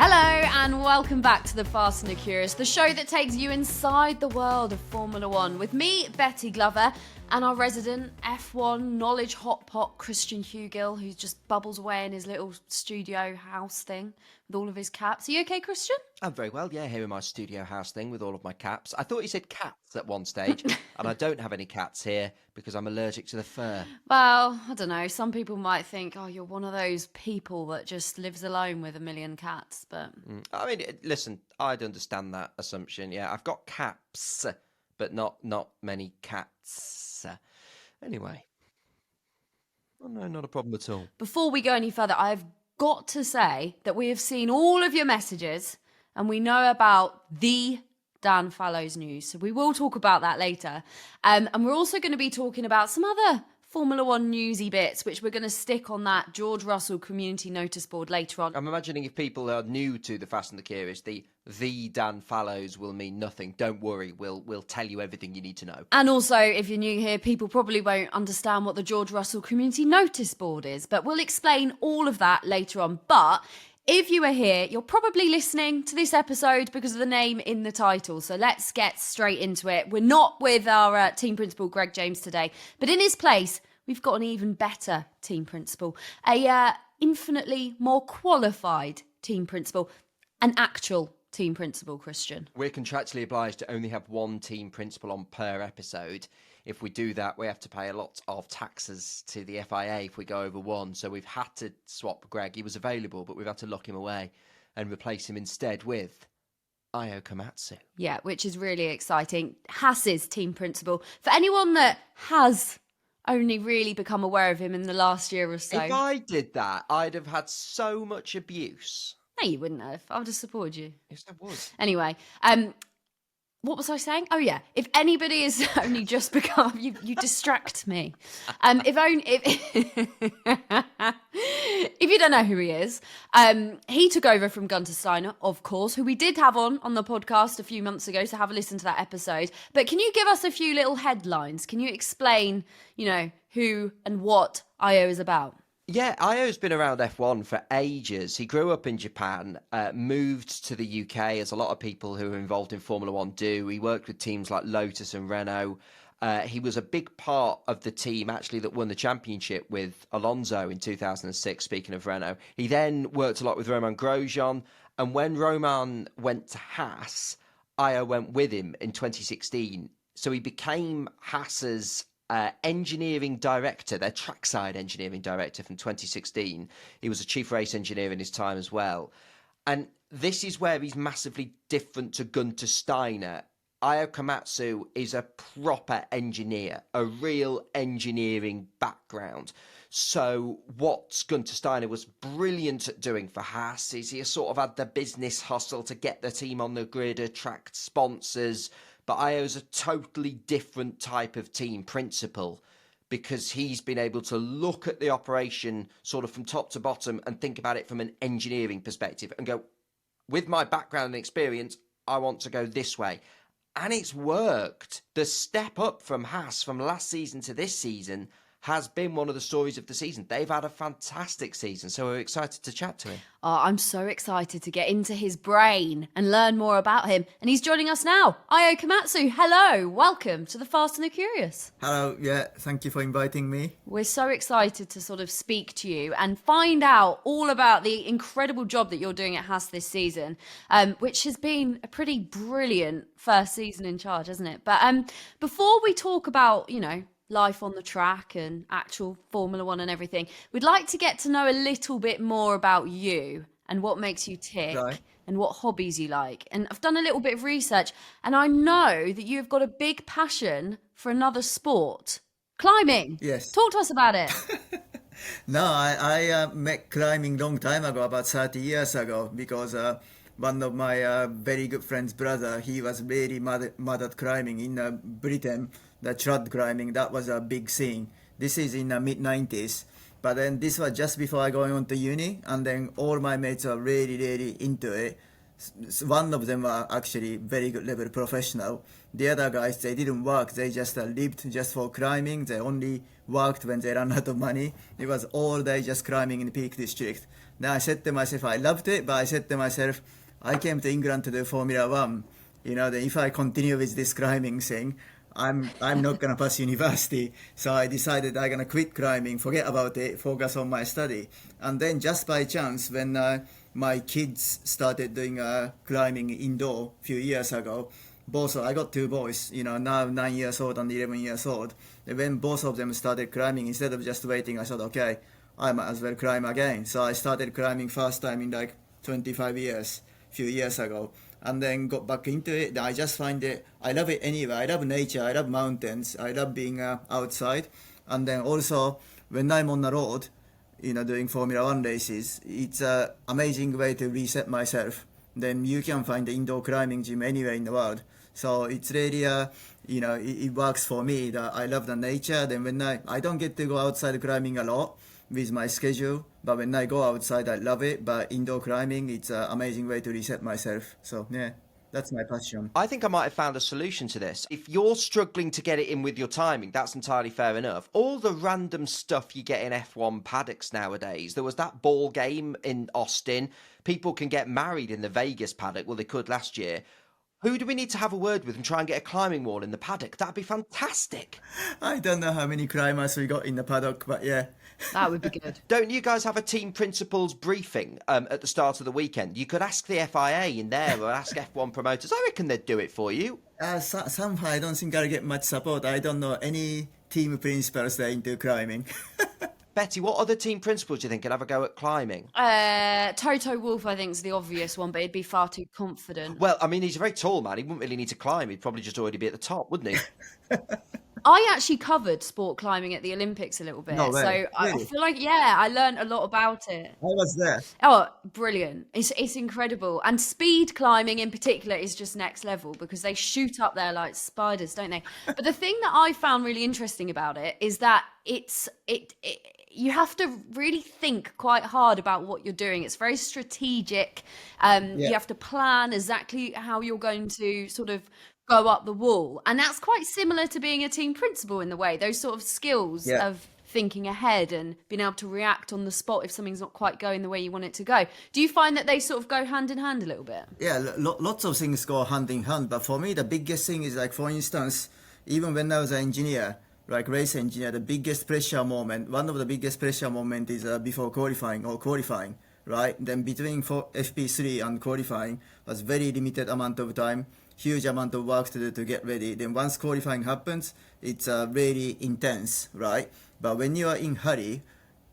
Hello and welcome back to The Fast and the Curious, the show that takes you inside the world of Formula One with me, Betty Glover, and our resident F1 knowledge hot pot, Christian Hugill, who just bubbles away in his little studio house thing with all of his caps. Are you okay, Christian? I'm very well, yeah, here in my studio house thing with all of my caps. I thought you said cats at one stage, and I don't have any cats here because I'm allergic to the fur. Well, I don't know. Some people might think, oh, you're one of those people that just lives alone with a million cats, but... I mean, listen, I'd understand that assumption, yeah. I've got caps, but not many cats. Anyway. Oh, no, not a problem at all. Before we go any further, I've got to say that we have seen all of your messages and we know about the Dan Fallows news. So we will talk about that later. And we're also going to be talking about some other Formula One newsy bits, which we're going to stick on that George Russell community notice board later on. I'm imagining if people are new to the Fast and the Curious, the Dan Fallows will mean nothing. Don't worry, we'll tell you everything you need to know. And also, if you're new here, people probably won't understand what the George Russell community notice board is, but we'll explain all of that later on. But if you are here, you're probably listening to this episode because of the name in the title. So let's get straight into it. We're not with our team principal, Greg James, today, but in his place, we've got an even better team principal, a infinitely more qualified team principal, an actual team principal, Christian. We're contractually obliged to only have one team principal on per episode. If we do that, we have to pay a lot of taxes to the FIA if we go over one. So we've had to swap Greg. He was available, but we've had to lock him away and replace him instead with Ayao Komatsu. Yeah, which is really exciting. Haas's team principal. For anyone that has only really become aware of him in the last year or so. If I did that, I'd have had so much abuse. No, you wouldn't have. I would have supported you. Yes, I would. Anyway, what was I saying? Oh yeah, if anybody has only just become, you distract me. If you don't know who he is, he took over from Guenther Steiner, of course, who we did have on the podcast a few months ago. So have a listen to that episode. But can you give us a few little headlines? Can you explain, who and what Ayao is about? Yeah, Ayo's been around F1 for ages. He grew up in Japan, moved to the UK, as a lot of people who are involved in Formula One do. He worked with teams like Lotus and Renault. He was a big part of the team, actually, that won the championship with Alonso in 2006, speaking of Renault. He then worked a lot with Romain Grosjean. And when Romain went to Haas, Ayo went with him in 2016. So he became Haas's engineering director, their trackside engineering director from 2016. He was a chief race engineer in his time as well. And this is where he's massively different to Guenther Steiner. Ayao Komatsu is a proper engineer, a real engineering background. So what Guenther Steiner was brilliant at doing for Haas is he sort of had the business hustle to get the team on the grid, attract sponsors. But Ayo's a totally different type of team principal because he's been able to look at the operation sort of from top to bottom and think about it from an engineering perspective and go, with my background and experience, I want to go this way. And it's worked. The step up from Haas from last season to this season has been one of the stories of the season. They've had a fantastic season, so we're excited to chat to him. Oh, I'm so excited to get into his brain and learn more about him. And he's joining us now. Ayao Komatsu, hello. Welcome to The Fast and the Curious. Hello, yeah, thank you for inviting me. We're so excited to sort of speak to you and find out all about the incredible job that you're doing at Haas this season, which has been a pretty brilliant first season in charge, hasn't it? But before we talk about, life on the track and actual Formula One and everything, we'd like to get to know a little bit more about you and what makes you tick and what hobbies you like. And I've done a little bit of research and I know that you've got a big passion for another sport, climbing. Yes. Talk to us about it. No, I met climbing long time ago, about 30 years ago, because one of my very good friend's brother, he was very mad at climbing in Britain. The trad climbing, that was a big scene. This is in the mid-90s. But then this was just before I going on to uni, and then all my mates are really into it. One of them were actually very good level professional. The other guys, they didn't work. They just lived just for climbing. They only worked when they ran out of money. It was all day just climbing in the Peak District. Then I said to myself, I loved it, but I said to myself, I came to England to do Formula One. Then if I continue with this climbing thing, I'm not gonna pass university. So I decided I'm gonna quit climbing, forget about it, focus on my study. And then just by chance, when my kids started doing climbing indoor a few years ago, I got two boys, now 9 years old and 11 years old. And when both of them started climbing, instead of just waiting, I thought, okay, I might as well climb again. So I started climbing first time in like 25 years, a few years ago, and then got back into it. I just find it, I love it anyway. I love nature, I love mountains, I love being outside. And then also, when I'm on the road, doing Formula One races, it's an amazing way to reset myself. Then you can find the indoor climbing gym anywhere in the world. So it's really, it works for me. That I love the nature. Then when I don't get to go outside climbing a lot with my schedule, but when I go outside, I love it. But indoor climbing, it's an amazing way to reset myself. So yeah, that's my passion. I think I might have found a solution to this. If you're struggling to get it in with your timing, that's entirely fair enough. All the random stuff you get in F1 paddocks nowadays, there was that ball game in Austin. People can get married in the Vegas paddock. Well, they could last year. Who do we need to have a word with and try and get a climbing wall in the paddock? That'd be fantastic. I don't know how many climbers we got in the paddock, but yeah. That would be good. Don't you guys have a team principals briefing at the start of the weekend? You could ask the FIA in there or ask F1 promoters. I reckon they'd do it for you. Somehow I don't think I'll get much support. I don't know any team principals that are into climbing. Betty, what other team principals do you think could have a go at climbing? Toto Wolff, I think, is the obvious one, but he'd be far too confident. Well, I mean, he's a very tall man. He wouldn't really need to climb. He'd probably just already be at the top, wouldn't he? I actually covered sport climbing at the Olympics a little bit. No way. So I Really? feel like, yeah, I learned a lot about it. I was there. Oh, brilliant. It's incredible. And speed climbing in particular is just next level because they shoot up there like spiders, don't they? But the thing that I found really interesting about it is that you have to really think quite hard about what you're doing. It's very strategic. You have to plan exactly how you're going to sort of go up the wall. And that's quite similar to being a team principal in the way, those sort of skills of thinking ahead and being able to react on the spot if something's not quite going the way you want it to go. Do you find that they sort of go hand in hand a little bit? Yeah, lots of things go hand in hand. But for me, the biggest thing is like, for instance, even when I was an engineer, like race engineer, the biggest pressure moment, one of the biggest pressure moment is before qualifying or qualifying, right? Then between FP3 and qualifying was very limited amount of time, huge amount of work to do to get ready. Then once qualifying happens, it's really intense, right? But when you are in hurry,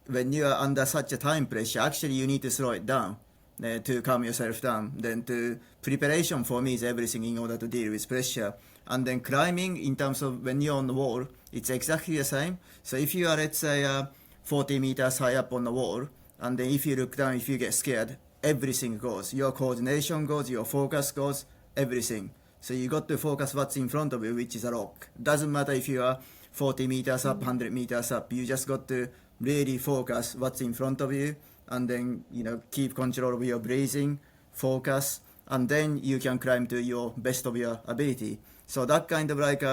when you are under such a time pressure, actually you need to slow it down to calm yourself down. Then preparation for me is everything in order to deal with pressure. And then climbing, in terms of when you're on the wall, it's exactly the same. So if you are, let's say, 40 meters high up on the wall, and then if you look down, if you get scared, everything goes. Your coordination goes, your focus goes, everything. So you got to focus what's in front of you, which is a rock. Doesn't matter if you are 40 meters up, 100 meters up. You just got to really focus what's in front of you, and then, keep control of your breathing, focus, and then you can climb to your best of your ability. So that kind of like,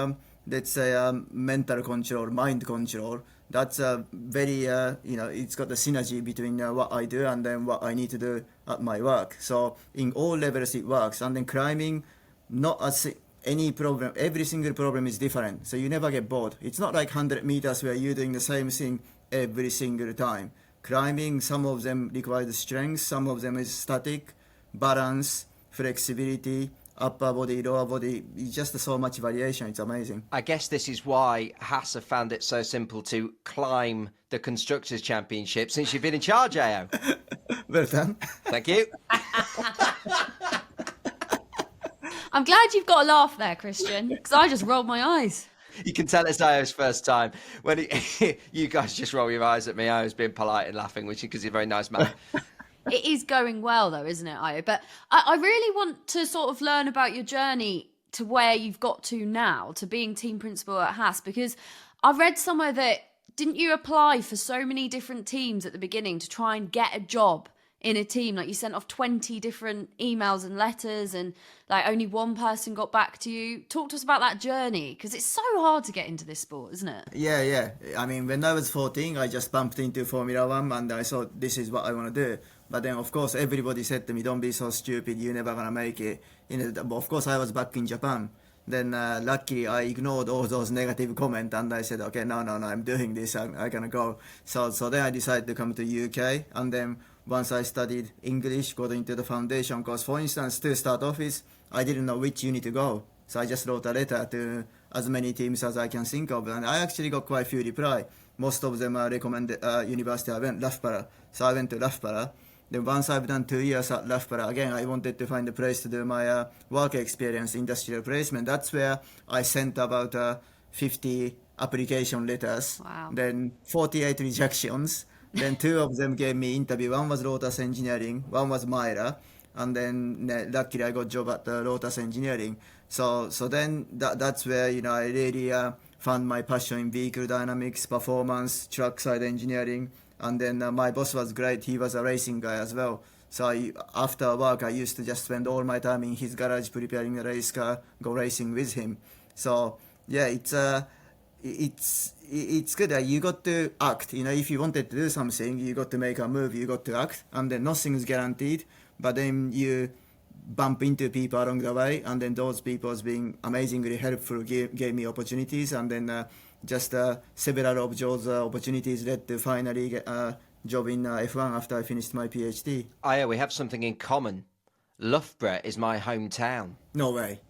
let's say, mental control, mind control, that's very, it's got the synergy between what I do and then what I need to do at my work. So in all levels it works. And then climbing, not as any problem, every single problem is different. So you never get bored. It's not like 100 meters where you're doing the same thing every single time. Climbing, some of them require the strength, some of them is static, balance, flexibility, upper body, lower body, it's just so much variation. It's amazing. I guess this is why Haas have found it so simple to climb the Constructors' Championship since you've been in charge, Ayao. Well done. Thank you. I'm glad you've got a laugh there, Christian, because I just rolled my eyes. You can tell it's Ayao's first time. When you guys just roll your eyes at me, Ayao's being polite and laughing, which because he's a very nice man. It is going well, though, isn't it, Ayo? But I really want to sort of learn about your journey to where you've got to now, to being team principal at Haas, because I read somewhere that didn't you apply for so many different teams at the beginning to try and get a job in a team? Like you sent off 20 different emails and letters and like only one person got back to you. Talk to us about that journey, because it's so hard to get into this sport, isn't it? Yeah. I mean, when I was 14, I just bumped into Formula One and I thought, this is what I want to do. But then, of course, everybody said to me, "Don't be so stupid. You're never gonna make it." But of course, I was back in Japan. Then, luckily, I ignored all those negative comments, and I said, "Okay, no, I'm doing this. I'm gonna go." So then I decided to come to UK, and then once I studied English, got into the foundation course. For instance, to start off with, I didn't know which uni to go, so I just wrote a letter to as many teams as I can think of, and I actually got quite a few reply. Most of them recommended university. I went Loughborough, so I went to Loughborough. Then once I've done 2 years at Loughborough, again, I wanted to find a place to do my work experience, industrial placement. That's where I sent about 50 application letters. Wow. Then 48 rejections. Then 2 of them gave me interview. One was Lotus Engineering, one was Myra. And then luckily I got job at Lotus Engineering. So then that's where, I really found my passion in vehicle dynamics, performance, trackside engineering. And then my boss was great. He was a racing guy as well. So after work, I used to just spend all my time in his garage preparing a race car, go racing with him. So yeah, it's good that you got to act. If you wanted to do something, you got to make a move, you got to act, and then nothing's guaranteed. But then you bump into people along the way, and then those people being amazingly helpful gave me opportunities, and then just several of those opportunities led to finally get a job in F1 after I finished my PhD. Aya, we have something in common. Loughborough is my hometown. No way.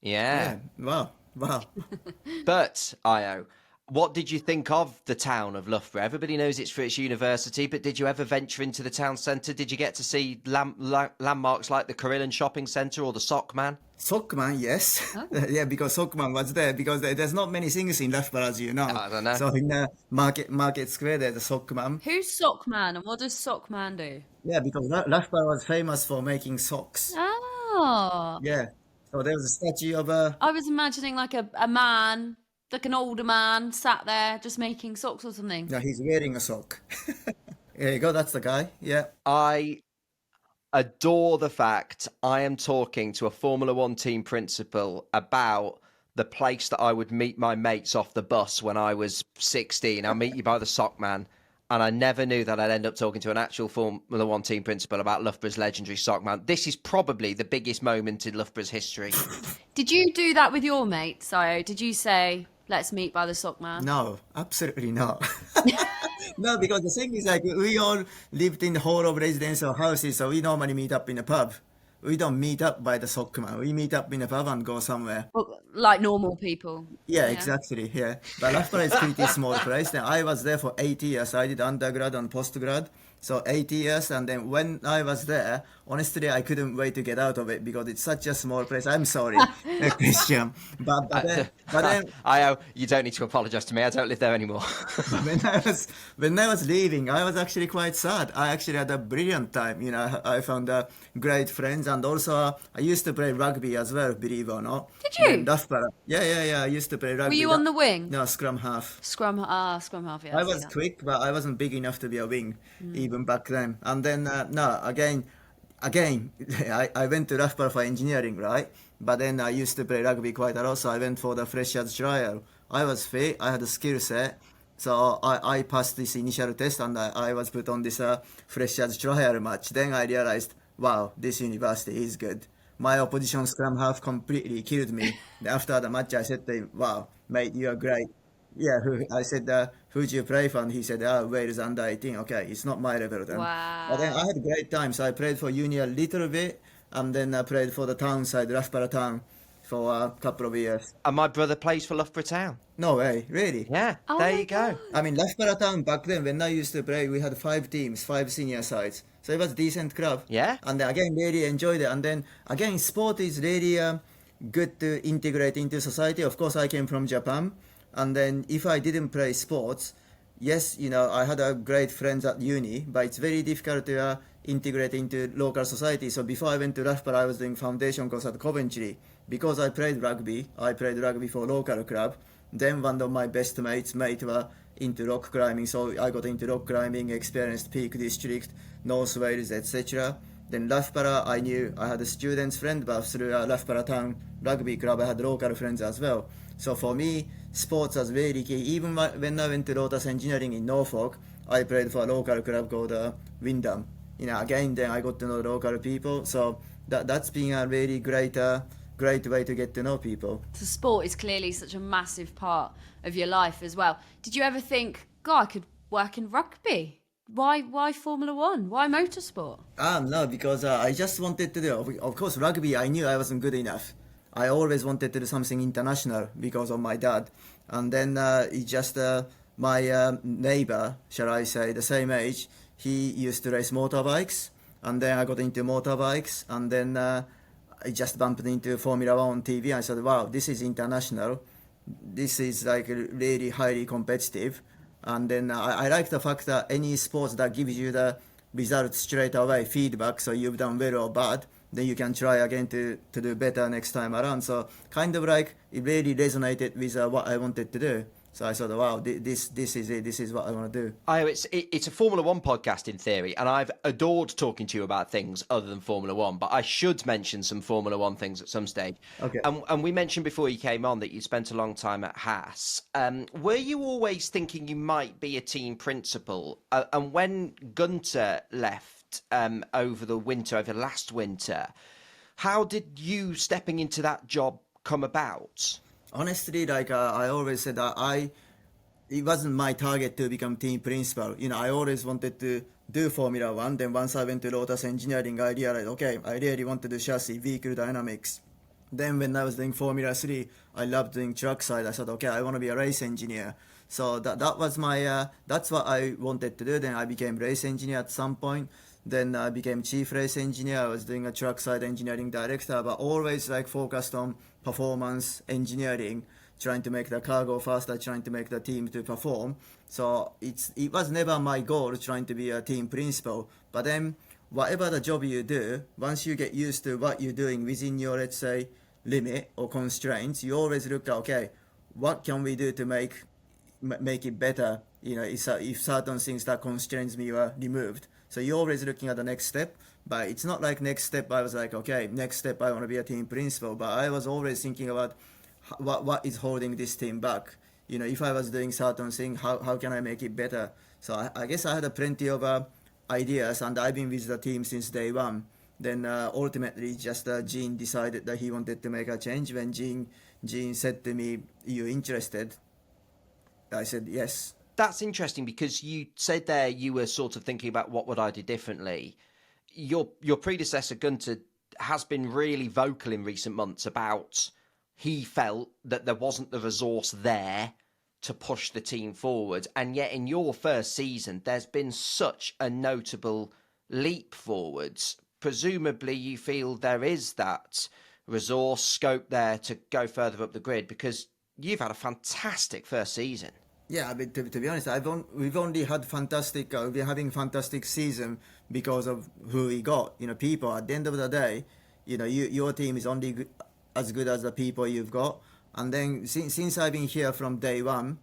Yeah. Wow. But, Io, what did you think of the town of Loughborough? Everybody knows it's for its university, but did you ever venture into the town centre? Did you get to see landmarks like the Carillon Shopping Centre or the Sockman? Sockman, yes. Oh. Yeah, because Sockman was there, because there's not many things in Loughborough, as you know. I don't know. So in Market Square, there's a Sockman. Who's Sockman, and what does Sockman do? Yeah, because Loughborough was famous for making socks. Oh. Yeah. So there was a statue of I was imagining like a man, like an older man, sat there just making socks or something. Yeah, he's wearing a sock. There you go, that's the guy. Yeah. I adore the fact I am talking to a Formula One team principal about the place that I would meet my mates off the bus when I was 16. I'll meet you by the Sockman. And I never knew that I'd end up talking to an actual Formula One team principal about Loughborough's legendary Sockman. This is probably the biggest moment in Loughborough's history. Did you do that with your mates, Io? Did you say, let's meet by the Sockman? No, absolutely not. No, because the thing is, like, we all lived in the whole of residential houses, so we normally meet up in a pub. We don't meet up by the Sockman. We meet up in a pub and go somewhere. Well, like normal people. Yeah, exactly. Yeah, but Loughborough is pretty small place. Then I was there for 8 years. I did undergrad and postgrad, so 8 years. And then when I was there, honestly, I couldn't wait to get out of it because it's such a small place. I'm sorry, Christian, but then you don't need to apologise to me. I don't live there anymore. when I was leaving, I was actually quite sad. I actually had a brilliant time. I found great friends, and also I used to play rugby as well. Believe it or not. Did you? Loughborough. Yeah. I used to play rugby. Were you on the wing? No, scrum half. Scrum half. Yeah, I was quick, but I wasn't big enough to be a wing, even back then. And then again, I went to Loughborough for engineering, right? But then I used to play rugby quite a lot, so I went for the freshers trial. I was fit, I had a skill set, so I passed this initial test, and I was put on this freshers trial match. Then I realized, wow, this university is good. My opposition scrum half completely killed me. After the match, I said to him, wow, mate, you are great. Yeah, I said, who do you play for? And he said, Wales under 18. Okay, it's not my level then. Wow. But then I had a great time. So I played for uni a little bit, and then I played for the town side, Loughborough Town, for a couple of years. And my brother plays for Loughborough Town. No way, really? Yeah, Oh there my you go. God. I mean, Loughborough Town back then, when I used to play, we had 5 teams, 5 senior sides. So it was a decent club. Yeah. And then again, really enjoyed it. And then again, sport is really good to integrate into society. Of course, I came from Japan. And then if I didn't play sports, yes, I had a great friends at uni, but it's very difficult to integrate into local society. So before I went to Loughborough, I was doing foundation course at Coventry. Because I played rugby for local club. Then one of my best mates were into rock climbing, so I got into rock climbing, experienced Peak District, North Wales, etc. Then Loughborough, I knew I had a student's friend, but through Loughborough Town Rugby Club, I had local friends as well. So for me, sports was very key. Even when I went to Lotus Engineering in Norfolk, I played for a local club called Wyndham. again, then I got to know local people. So that's been a really great way to get to know people. So sport is clearly such a massive part of your life as well. Did you ever think, God, I could work in rugby? Why Formula One? Why motorsport? No, because I just wanted to do, of course, rugby, I knew I wasn't good enough. I always wanted to do something international because of my dad. And then it just, my neighbor, shall I say, the same age, he used to race motorbikes. And then I got into motorbikes. And then I just bumped into Formula One on TV. And I said, wow, this is international. This is like really highly competitive. And then I like the fact that any sports that gives you the results straight away, feedback, so you've done well or bad, then you can try again to do better next time around. So kind of like it really resonated with what I wanted to do. So I thought, wow, this is it. This is what I want to do. It's a Formula One podcast in theory, and I've adored talking to you about things other than Formula One, but I should mention some Formula One things at some stage. Okay. And we mentioned before you came on that you spent a long time at Haas. Were you always thinking you might be a team principal? And when Guenther left over last winter, how did you stepping into that job come about? Honestly, like I always said, it wasn't my target to become team principal. I always wanted to do Formula One. Then once I went to Lotus Engineering, I realized, okay, I really want to do chassis, vehicle dynamics. Then when I was doing Formula 3, I loved doing track side. I thought, okay, I want to be a race engineer. So that was my, that's what I wanted to do. Then I became race engineer at some point. Then I became chief race engineer. I was doing a track side engineering director, but always like focused on performance engineering, trying to make the car go faster, trying to make the team to perform. So it was never my goal trying to be a team principal. But then whatever the job you do, once you get used to what you're doing within your, let's say, limit or constraints, you always look at, okay, what can we do to make it better? If certain things that constraints me were removed. So you're always looking at the next step, but it's not like next step I was like, okay, next step I want to be a team principal. But I was always thinking about what is holding this team back. If I was doing certain thing, how can I make it better? So I guess I had plenty of ideas, and I've been with the team since day one. Then ultimately, just Gene decided that he wanted to make a change. When Gene said to me, "You interested?" I said yes. That's interesting because you said there you were sort of thinking about what would I do differently. Your predecessor Guenther has been really vocal in recent months about he felt that there wasn't the resource there to push the team forward, and yet in your first season there's been such a notable leap forwards. Presumably you feel there is that resource scope there to go further up the grid because you've had a fantastic first season. Yeah, but to be honest, we've only had fantastic. We're having fantastic season because of who we got. People. At the end of the day, your team is only as good as the people you've got. And then since I've been here from day one,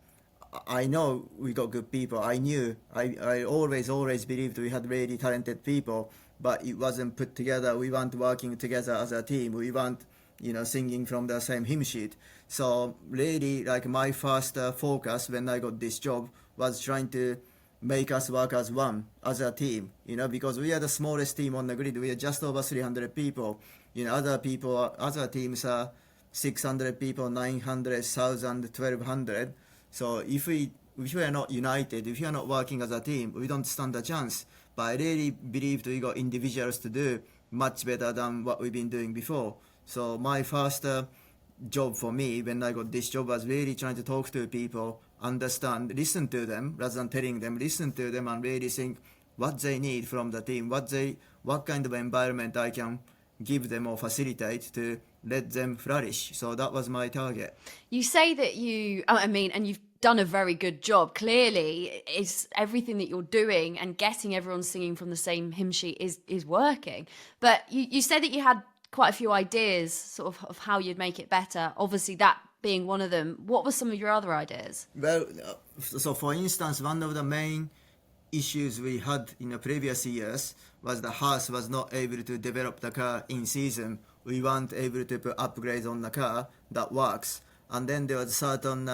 I know we got good people. I always believed we had really talented people, but it wasn't put together. We weren't working together as a team. We weren't singing from the same hymn sheet. So really, like my first focus when I got this job was trying to make us work as one, as a team, because we are the smallest team on the grid. We are just over 300 people. Other teams are 600 people, 900, 1,000, 1,200. So if we are not united, if we are not working as a team, we don't stand a chance. But I really believe we got individuals to do much better than what we've been doing before. So my first job for me when I got this job was really trying to talk to people, understand, listen to them rather than telling them, listen to them and really think what they need from the team, what kind of environment I can give them or facilitate to let them flourish. So that was my target. You say that and you've done a very good job. Clearly, it's everything that you're doing and getting everyone singing from the same hymn sheet is working. But you said that you had quite a few ideas sort of how you'd make it better. Obviously, that being one of them. What were some of your other ideas? Well, so for instance, one of the main issues we had in the previous years was the Haas was not able to develop the car in season. We weren't able to put upgrades on the car that works. And then there was certain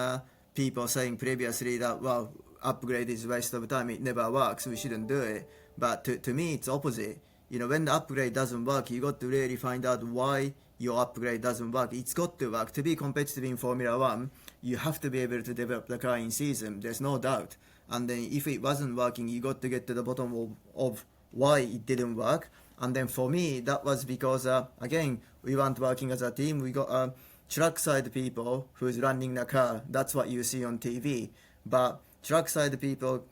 people saying previously that, well, upgrade is a waste of time, it never works, we shouldn't do it. But to me, it's opposite. When the upgrade doesn't work, you got to really find out why your upgrade doesn't work. It's got to work. To be competitive in Formula One, you have to be able to develop the car in season. There's no doubt. And then if it wasn't working, you got to get to the bottom of why it didn't work. And then for me, that was because, again, we weren't working as a team. We got trackside people who's running the car. That's what you see on TV. But trackside people's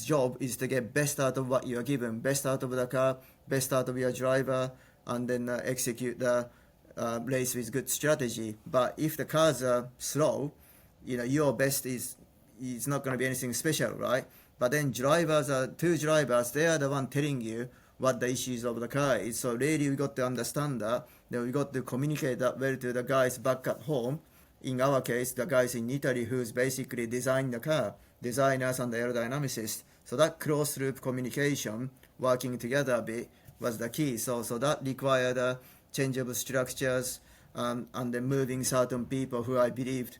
job is to get best out of what you are given, best out of the car, best out of your driver, and then execute the race with good strategy. But if the cars are slow, your best is not going to be anything special, right? But then two drivers, they are the one telling you what the issues of the car is. So really we got to understand that. Then we got to communicate that well to the guys back at home. In our case, the guys in Italy who's basically designed the car, designers and aerodynamicists. So that cross-loop communication, working together a bit, was the key. So that required changeable structures and then moving certain people who I believed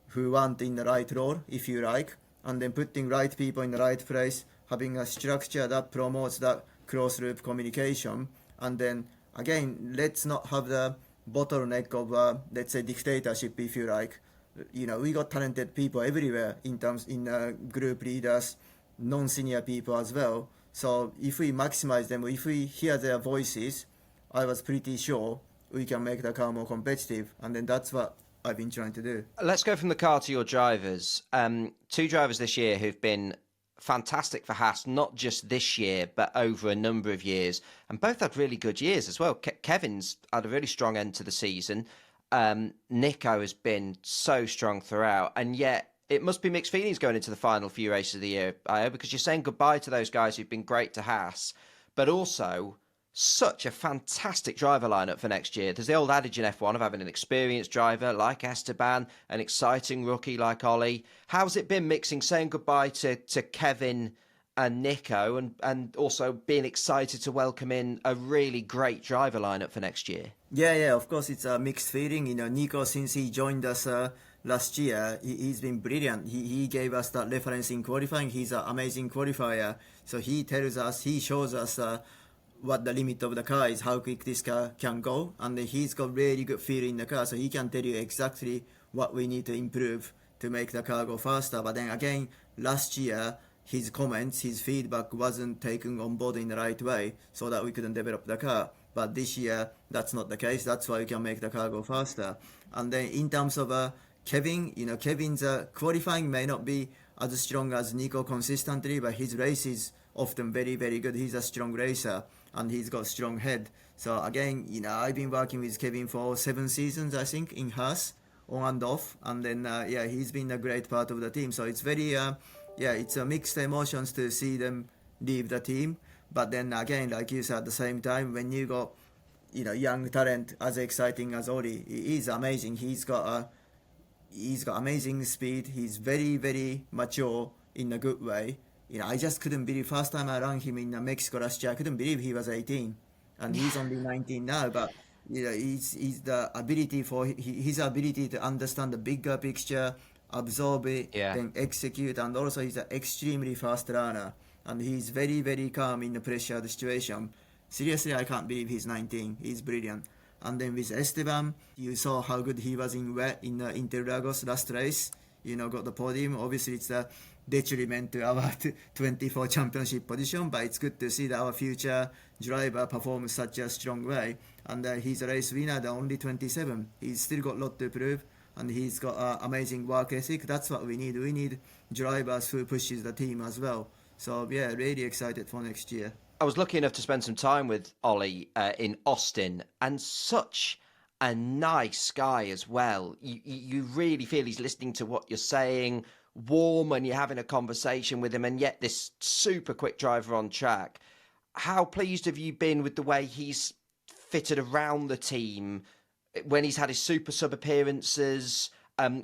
who weren't in the right role, if you like, and then putting right people in the right place, having a structure that promotes that cross-loop communication. And then, again, let's not have the bottleneck of, let's say, dictatorship, if you like. We got talented people everywhere in group leaders, non-senior people as well. So if we maximize them, if we hear their voices, I was pretty sure we can make the car more competitive. And then that's what I've been trying to do. Let's go from the car to your drivers. Two drivers this year who've been fantastic for Haas, not just this year, but over a number of years. And both had really good years as well. Kevin's had a really strong end to the season. Nico has been so strong throughout. And yet it must be mixed feelings going into the final few races of the year, Ayao, because you're saying goodbye to those guys who've been great to Haas, but also such a fantastic driver lineup for next year. There's the old adage in F1 of having an experienced driver like Esteban, an exciting rookie like Ollie. How's it been saying goodbye to Kevin and Nico and also being excited to welcome in a really great driver lineup for next year? Yeah, of course it's a mixed feeling. Nico, since he joined us last year, he's been brilliant. He gave us that reference in qualifying. He's an amazing qualifier. So he shows us what the limit of the car is, how quick this car can go, and he's got really good feel in the car, so he can tell you exactly what we need to improve to make the car go faster. But then again, last year his comments, his feedback wasn't taken on board in the right way, so that we couldn't develop the car. But this year that's not the case. That's why we can make the car go faster. And then in terms of Kevin, Kevin's qualifying may not be as strong as Nico consistently, but his race is often very, very good. He's a strong racer and he's got strong head. So again, I've been working with Kevin for 7 seasons, I think, in Haas, on and off. And then, he's been a great part of the team. So it's very, it's a mixed emotions to see them leave the team. But then again, like you said, at the same time, when you got, young talent as exciting as Ollie, he is amazing. He's got amazing speed. He's very, very mature in a good way. I just couldn't believe, first time I ran him in Mexico last year, I couldn't believe he was 18. And he's only 19 now. But, he's the ability his ability to understand the bigger picture, absorb it, then execute. And also he's an extremely fast runner. And he's very, very calm in the pressured situation. Seriously, I can't believe he's 19. He's brilliant. And then with Esteban, you saw how good he was in Interlagos last race. Got the podium. Obviously, it's a detriment to our 24 championship position, but it's good to see that our future driver performs such a strong way. And he's a race winner, the only 27. He's still got a lot to prove, and he's got amazing work ethic. That's what we need. We need drivers who pushes the team as well. So, really excited for next year. I was lucky enough to spend some time with Ollie in Austin, and such a nice guy as well. You really feel he's listening to what you're saying, warm when you're having a conversation with him, and yet this super quick driver on track. How pleased have you been with the way he's fitted around the team when he's had his super sub appearances?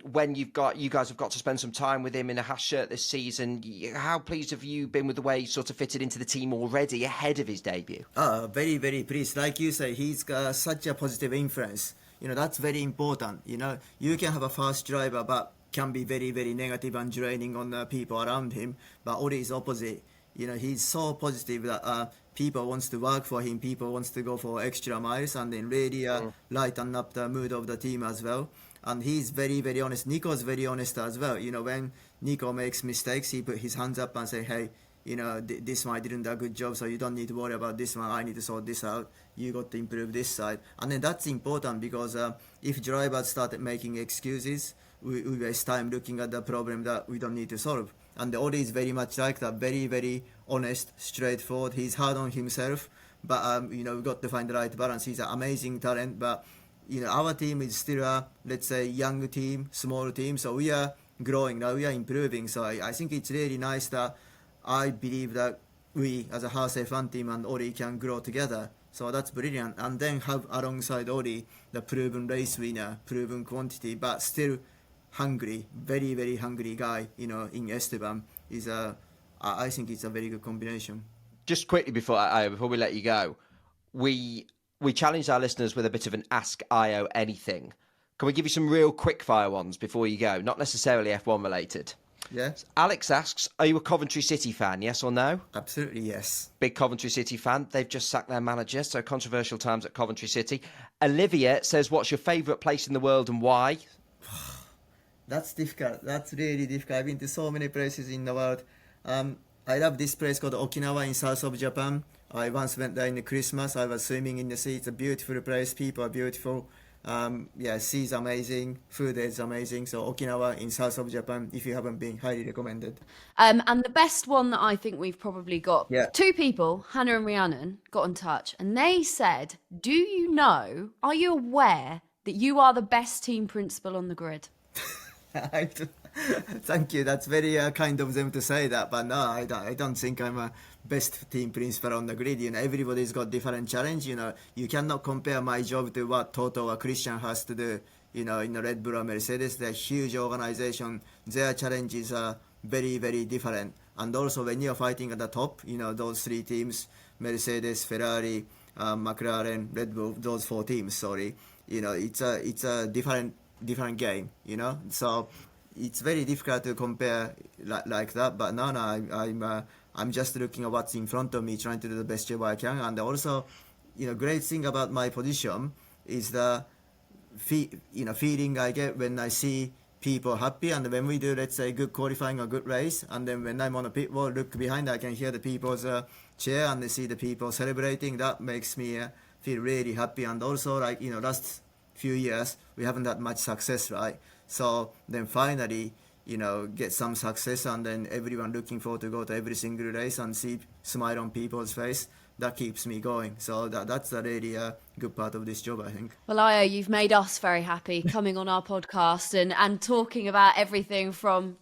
When you guys have got to spend some time with him in a Haas shirt this season, how pleased have you been with the way he sort of fitted into the team already ahead of his debut? Very, very pleased. Like you say, he's got such a positive influence. That's very important. You can have a fast driver, but can be very, very negative and draining on the people around him. But Ollie is opposite. he's so positive that people wants to work for him, people wants to go for extra miles, and then really lighten up the mood of the team as well. And he's very, very honest. Nico's very honest as well. When Nico makes mistakes, he put his hands up and say, hey, this one I didn't do a good job, so you don't need to worry about this one. I need to sort this out. You got to improve this side. And then that's important because if drivers started making excuses, we waste time looking at the problem that we don't need to solve. And the Ollie is very much like that, very, very honest, straightforward. He's hard on himself, but we've got to find the right balance. He's an amazing talent, but our team is still a, let's say, young team, small team, so we are growing now, we are improving. So I think it's really nice that I believe that we as a Haas F1 team and Ollie can grow together. So that's brilliant. And then have alongside Ollie the proven race winner, proven quantity, but still hungry, very, very hungry guy, in Esteban. I think it's a very good combination. Just quickly before we let you go, we challenged our listeners with a bit of an Ask Ayao anything. Can we give you some real quick fire ones before you go? Not necessarily F1 related. Yes. Alex asks, are you a Coventry City fan, yes or no? Absolutely, yes. Big Coventry City fan. They've just sacked their manager, so controversial times at Coventry City. Olivia says, what's your favourite place in the world and why? That's difficult. That's really difficult. I've been to so many places in the world. I love this place called Okinawa in south of Japan. I once went there in the Christmas. I was swimming in the sea. It's a beautiful place. People are beautiful. Sea is amazing. Food is amazing. So Okinawa in south of Japan, if you haven't been, highly recommended. And the best one that I think we've probably got, Yeah. two people, Hannah and Rhiannon, got in touch and they said, are you aware that you are the best team principal on the grid? Thank you. That's very kind of them to say that. But no, I don't think I'm a best team principal on the grid. Everybody's got different challenge. You cannot compare my job to what Toto or Christian has to do. In the Red Bull or Mercedes, they're a huge organization. Their challenges are very, very different. And also when you're fighting at the top, those three teams, Mercedes, Ferrari, McLaren, Red Bull, those four teams, sorry, it's a different game, so it's very difficult to compare like that. But no, I'm just looking at what's in front of me, trying to do the best job I can. And also, great thing about my position is the feeling I get when I see people happy, and when we do, let's say, good qualifying or good race, and then when I'm on a pit wall, look behind, I can hear the people's cheer and see the people celebrating. That makes me feel really happy. And also, last few years we haven't had much success, right? So then finally, get some success, and then everyone looking forward to go to every single race and see smile on people's face. That keeps me going. So that's a really good part of this job, I think. Well, Ayao, you've made us very happy coming on our podcast and talking about everything from,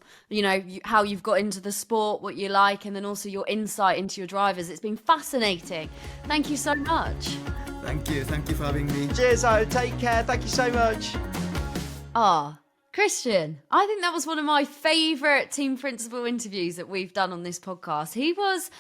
how you've got into the sport, what you like, and then also your insight into your drivers. It's been fascinating. Thank you so much. Thank you for having me. Cheers, Ayao. Take care. Thank you so much. Christian, I think that was one of my favourite team principal interviews that we've done on this podcast. He was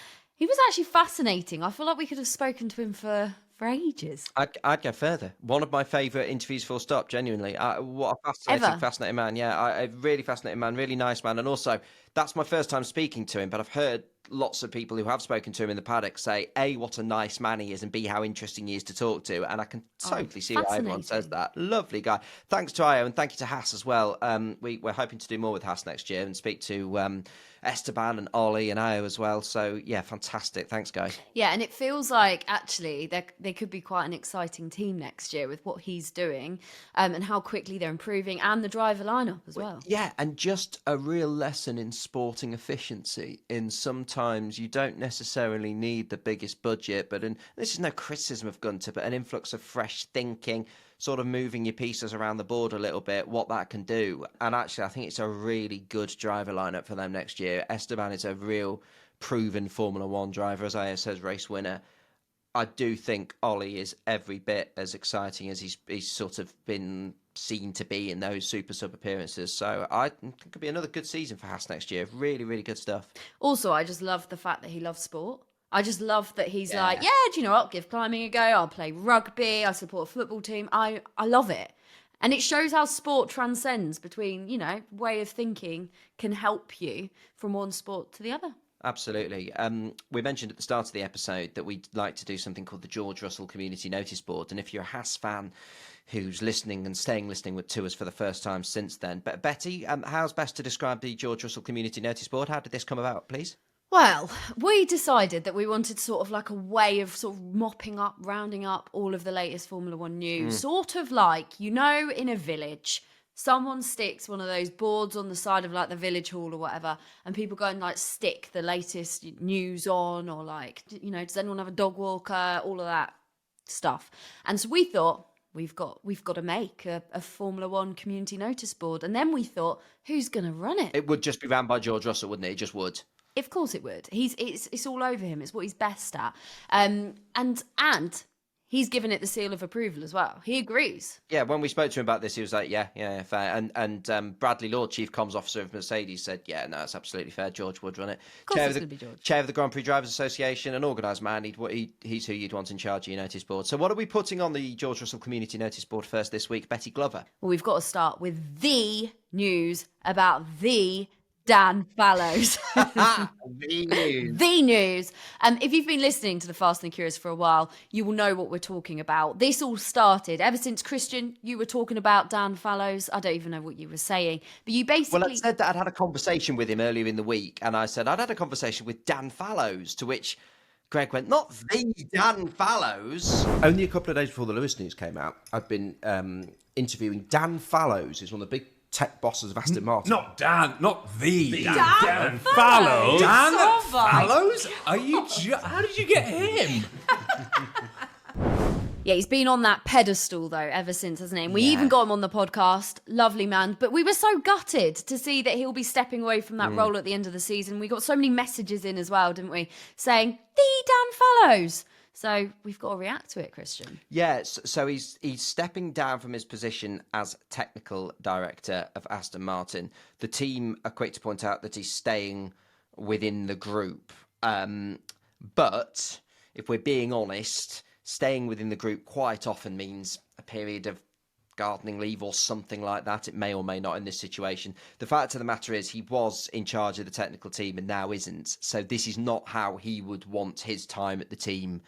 actually fascinating. I feel like we could have spoken to him for ages. I'd go further. One of my favourite interviews, full stop, genuinely. What a fascinating man. Yeah, a really fascinating man, really nice man. And also, that's my first time speaking to him, but I've heard lots of people who have spoken to him in the paddock say, A, what a nice man he is, and B, how interesting he is to talk to. And I can totally see why everyone says that. Lovely guy. Thanks to Ayao, and thank you to Haas as well. We're hoping to do more with Haas next year and speak to Esteban and Ollie and Ayao as well. So, yeah, fantastic. Thanks, guys. Yeah, and it feels like, actually, they could be quite an exciting team next year with what he's doing and how quickly they're improving, and the driver lineup as well. Yeah, and just a real lesson in sporting efficiency. In sometimes you don't necessarily need the biggest budget, but this is no criticism of Guenther, but an influx of fresh thinking, sort of moving your pieces around the board a little bit, what that can do. And actually, I think it's a really good driver lineup for them next year. Esteban is a real proven Formula One driver, as Ayao says, race winner. I do think Ollie is every bit as exciting as he's sort of been seen to be in those Super Sub appearances. So I think it could be another good season for Haas next year. Really, really good stuff. Also, I just love the fact that he loves sport. I just love that he's like, do you know what? Give climbing a go. I'll play rugby. I support a football team. I love it. And it shows how sport transcends between, way of thinking can help you from one sport to the other. Absolutely. We mentioned at the start of the episode that we'd like to do something called the George Russell Community Notice Board. And if you're a Haas fan who's listening and staying listening to us for the first time since then, but Betty, how's best to describe the George Russell Community Notice Board? How did this come about, please? Well, we decided that we wanted sort of like a way of sort of mopping up, rounding up all of the latest Formula One news. Sort of like, in a village, someone sticks one of those boards on the side of like the village hall or whatever, and people go and like stick the latest news on, or like, does anyone have a dog walker? All of that stuff. And so we thought, we've got to make a Formula One community notice board. And then we thought, who's going to run it? It would just be ran by George Russell, wouldn't it? It just would. Of course it would. It's all over him. It's what he's best at. And he's given it the seal of approval as well. He agrees. Yeah, when we spoke to him about this, he was like, yeah, fair. And Bradley Lord, Chief Comms Officer of Mercedes, said, yeah, no, it's absolutely fair. George would run it. Of course it's going to be George. Chair of the Grand Prix Drivers Association, an organised man. He's who you'd want in charge of your notice board. So what are we putting on the George Russell Community Notice Board first this week? Betty Glover. Well, we've got to start with the news about the Dan Fallows. The news. The news. If you've been listening to the Fast and Curious for a while, you will know what we're talking about. This all started ever since, Christian, you were talking about Dan Fallows. I don't even know what you were saying, but you basically... Well, I said that I'd had a conversation with him earlier in the week, and I said I'd had a conversation with Dan Fallows, to which Greg went, not the Dan Fallows. Only a couple of days before the Lewis news came out, I'd been interviewing Dan Fallows, who's one of the big tech bosses of Aston Martin. Not Dan, not the Dan Fallows. Dan Fallows? Are you? How did you get him? Yeah, he's been on that pedestal, though, ever since, hasn't he? And we even got him on the podcast. Lovely man. But we were so gutted to see that he'll be stepping away from that role at the end of the season. We got so many messages in as well, didn't we? Saying, the Dan Fallows. So we've got to react to it, Christian. Yeah, so he's stepping down from his position as technical director of Aston Martin. The team are quick to point out that he's staying within the group. But if we're being honest, staying within the group quite often means a period of gardening leave or something like that. It may or may not in this situation. The fact of the matter is he was in charge of the technical team and now isn't. So this is not how he would want his time at the team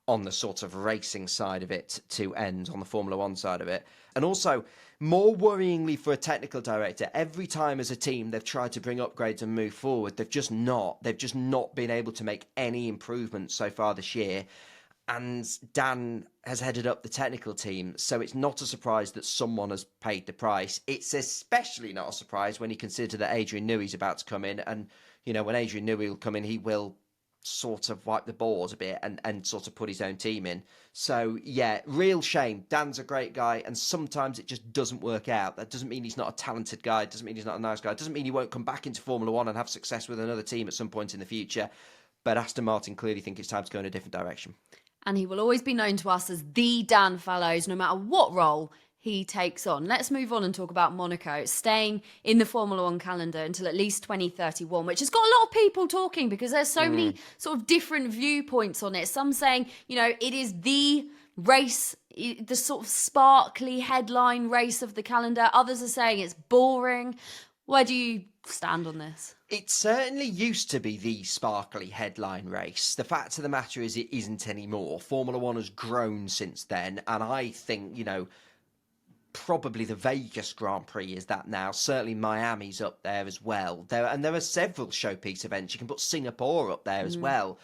on the sort of racing side of it to end, on the Formula One side of it. And also, more worryingly for a technical director, every time as a team they've tried to bring upgrades and move forward, they've just not been able to make any improvements so far this year. And Dan has headed up the technical team, so it's not a surprise that someone has paid the price. It's especially not a surprise when you consider that Adrian Newey's about to come in. And, when Adrian Newey will come in, he will sort of wipe the board a bit and sort of put his own team in. So, yeah, real shame. Dan's a great guy, and sometimes it just doesn't work out. That doesn't mean he's not a talented guy. It doesn't mean he's not a nice guy. It doesn't mean he won't come back into Formula One and have success with another team at some point in the future. But Aston Martin clearly think it's time to go in a different direction. And he will always be known to us as the Dan Fallows, no matter what role he takes on. Let's move on and talk about Monaco, staying in the Formula One calendar until at least 2031, which has got a lot of people talking because there's so many sort of different viewpoints on it. Some saying, it is the race, the sort of sparkly headline race of the calendar. Others are saying it's boring. Where do you stand on this? It certainly used to be the sparkly headline race. The fact of the matter is it isn't anymore. Formula One has grown since then, and I think, probably the Vegas Grand Prix is that now. Certainly Miami's up there as well. There are several showpiece events. You can put Singapore up there as well.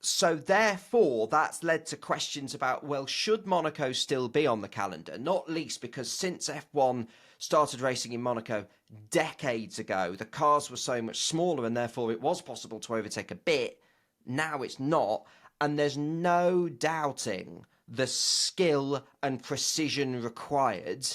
So therefore, that's led to questions about, well, should Monaco still be on the calendar? Not least because since F1 started racing in Monaco decades ago, the cars were so much smaller and therefore it was possible to overtake a bit. Now it's not. And there's no doubting the skill and precision required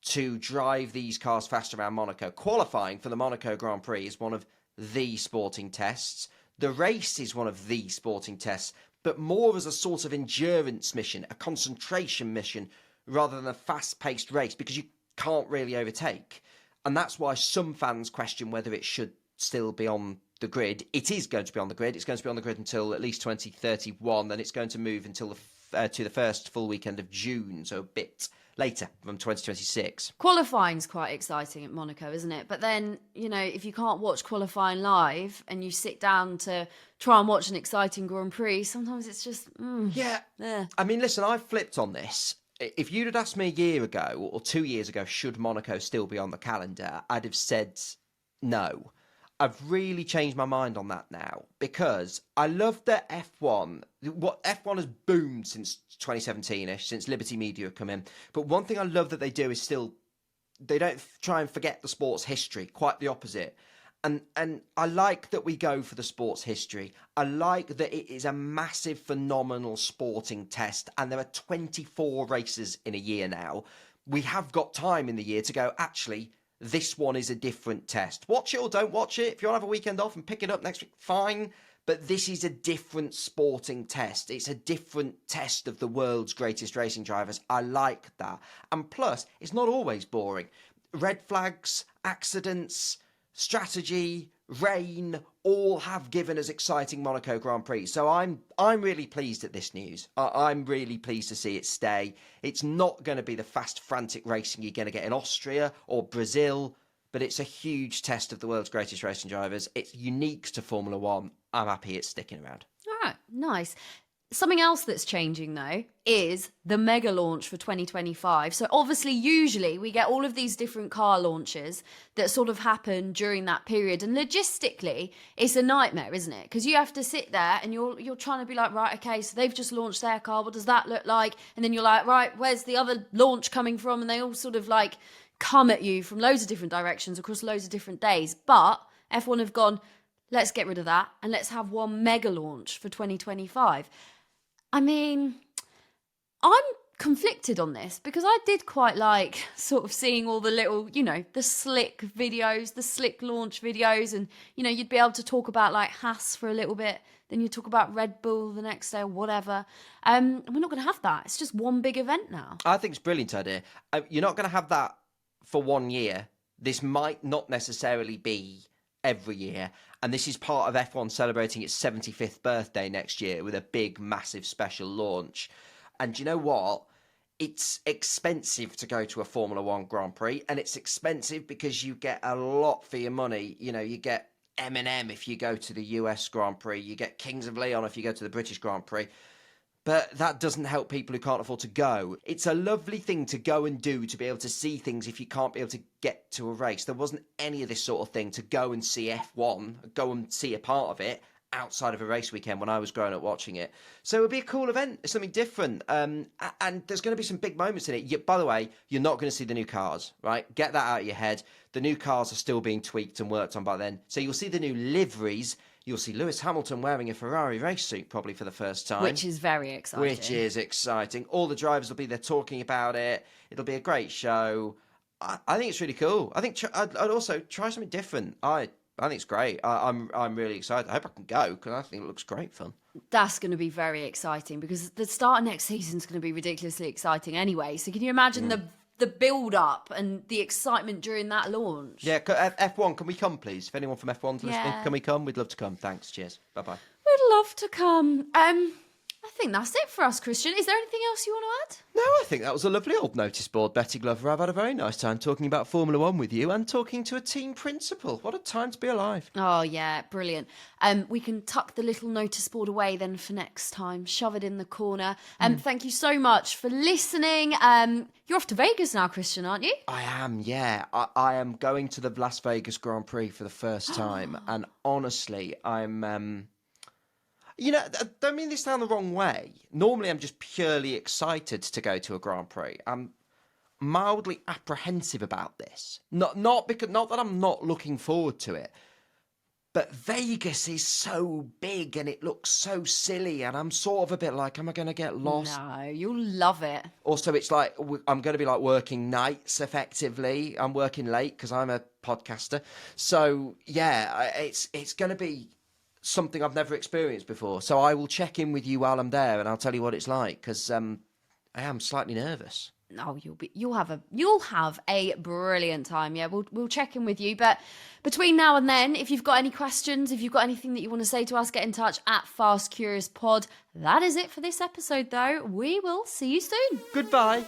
to drive these cars fast around Monaco. Qualifying for the Monaco Grand Prix is one of the sporting tests. The race is one of the sporting tests, but more as a sort of endurance mission, a concentration mission, rather than a fast-paced race, because you can't really overtake. And that's why some fans question whether it should still be on the grid. It is going to be on the grid. It's going to be on the grid until at least 2031, and it's going to move until the to the first full weekend of June, so a bit later from 2026. Qualifying's quite exciting at Monaco, isn't it? But then, if you can't watch qualifying live and you sit down to try and watch an exciting Grand Prix, sometimes it's just, Yeah. eh. I mean, listen, I've flipped on this. If you'd have asked me a year ago or 2 years ago, should Monaco still be on the calendar, I'd have said no. I've really changed my mind on that now because I love that F1. What F1 has boomed since 2017ish, since Liberty Media have come in. But one thing I love that they do is they don't try and forget the sport's history. Quite the opposite. And I like that we go for the sport's history. I like that it is a massive, phenomenal sporting test, and there are 24 races in a year now. We have got time in the year to go, actually, this one is a different test. Watch it or don't watch it. If you want to have a weekend off and pick it up next week, fine. But this is a different sporting test. It's a different test of the world's greatest racing drivers. I like that. And plus, it's not always boring. Red flags, accidents, strategy, rain, all have given us exciting Monaco Grand Prix. So I'm really pleased at this news. I'm really pleased to see it stay. It's not going to be the fast, frantic racing you're going to get in Austria or Brazil, but it's a huge test of the world's greatest racing drivers. It's unique to Formula One. I'm happy it's sticking around. All right, nice. Something else that's changing, though, is the mega launch for 2025. So obviously, usually we get all of these different car launches that sort of happen during that period. And logistically, it's a nightmare, isn't it? Because you have to sit there and you're trying to be like, right, okay, so they've just launched their car. What does that look like? And then you're like, right, where's the other launch coming from? And they all sort of like come at you from loads of different directions across loads of different days. But F1 have gone, let's get rid of that and let's have one mega launch for 2025. I mean, I'm conflicted on this because I did quite like sort of seeing all the little, the slick videos, the slick launch videos. And, you'd be able to talk about like Haas for a little bit. Then you talk about Red Bull the next day or whatever. And we're not going to have that. It's just one big event now. I think it's a brilliant idea. You're not going to have that for 1 year. This might not necessarily be every year. And this is part of F1 celebrating its 75th birthday next year with a big, massive special launch. And you know what? It's expensive to go to a Formula One Grand Prix, and it's expensive because you get a lot for your money. You get M&M if you go to the US Grand Prix. You get Kings of Leon if you go to the British Grand Prix. But that doesn't help people who can't afford to go. It's a lovely thing to go and do, to be able to see things if you can't be able to get to a race. There wasn't any of this sort of thing to go and see F1, go and see a part of it outside of a race weekend when I was growing up watching it. So it would be a cool event. It's something different. And there's going to be some big moments in it. By the way, you're not going to see the new cars, right? Get that out of your head. The new cars are still being tweaked and worked on by then. So you'll see the new liveries. You'll see Lewis Hamilton wearing a Ferrari race suit probably for the first time. Which is very exciting. Which is exciting. All the drivers will be there talking about it. It'll be a great show. I think it's really cool. I think I'd also try something different. I think it's great. I'm really excited. I hope I can go because I think it looks great fun. That's going to be very exciting because the start of next season is going to be ridiculously exciting anyway. So can you imagine the build-up and the excitement during that launch? Yeah, F1, can we come, please? If anyone from F1's listening, Yeah. can we come? We'd love to come. Thanks. Cheers. Bye-bye. We'd love to come. I think that's it for us, Christian. Is there anything else you want to add? No, I think that was a lovely old notice board, Betty Glover. I've had a very nice time talking about Formula One with you and talking to a team principal. What a time to be alive. Oh, yeah, brilliant. We can tuck the little notice board away then for next time. Shove it in the corner. Thank you so much for listening. You're off to Vegas now, Christian, aren't you? I am, yeah. I am going to the Las Vegas Grand Prix for the first time. And honestly, I'm... I don't mean this down the wrong way. Normally, I'm just purely excited to go to a Grand Prix. I'm mildly apprehensive about this. Not that I'm not looking forward to it, but Vegas is so big and it looks so silly, and I'm sort of a bit like, am I going to get lost? No, you'll love it. Also, it's like I'm going to be like working nights effectively. I'm working late because I'm a podcaster. So yeah, it's going to be something I've never experienced before. So I will check in with you while I'm there and I'll tell you what it's like because I am slightly nervous. Oh, you'll have a brilliant time. Yeah, we'll check in with you. But between now and then, if you've got any questions, if you've got anything that you want to say to us, get in touch at Fast Curious Pod. That is it for this episode, though. We will see you soon. Goodbye.